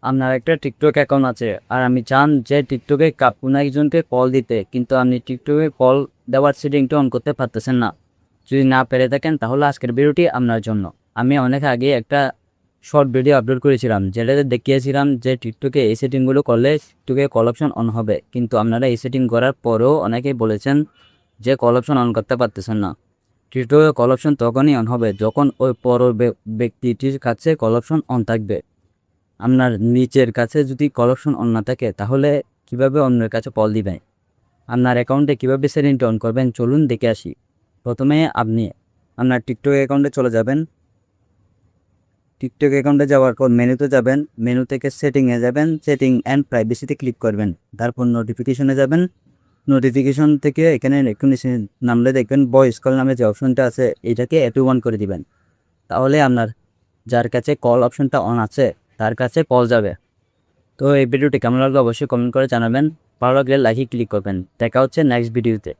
আপনার একটা TikTok account আছে আর আমি চান যে টিকটকে কোনো একজনকে কল দিতে, কিন্তু আপনি টিকটকে কল দেওয়ার সেটিংটা অন করতে পারতেছেন না। যদি না পেরে থাকেন তাহলে আজকের ভিডিওটি আপনার জন্য। আমি অনেক আগে একটা শর্ট ভিডিও আপলোড করেছিলাম যেটাতে দেখিয়েছিলাম যে টিকটকে এই সেটিংগুলো করলে টিকটকে কল অপশন অন হবে, কিন্তু আপনারা এই সেটিং করার পরেও অনেকেই বলেছেন যে কল অপশন অন করতে পারতেছেন না। টিকটকে কল অপশন তখনই অন হবে যখন ওই ব্যক্তিটির কাছে কল অপশন অন থাকবে। আপনার নিচের কাছে যদি কল অপশন অন না থাকে তাহলে কিভাবে অন্যের কাছে কল দিবেন? আপনার অ্যাকাউন্টে কীভাবে সেটিংটা অন করবেন চলুন দেখে আসি। প্রথমে আপনি আপনার টিকটক অ্যাকাউন্টে চলে যাবেন। টিকটক অ্যাকাউন্টে যাওয়ার পর মেনুতে যাবেন, মেনু থেকে সেটিংয়ে যাবেন, সেটিং অ্যান্ড প্রাইভেসিতে ক্লিক করবেন। তারপর নোটিফিকেশনে যাবেন, নোটিফিকেশন থেকে এখানে একটু নিচে নামলে দেখবেন ভয়েস কল নামে যে অপশনটা আছে এটাকে এটু অন করে দিবেন। তাহলে আপনার যার কাছে কল অপশনটা অন আছে তার কাছে কল যাবে। তো এই ভিডিওটি কেমন লাগলো অবশ্যই কমেন্ট করে জানাবেন। ভালো লাগলে লাইকে ক্লিক করবেন। দেখা হচ্ছে নেক্সট ভিডিওতে।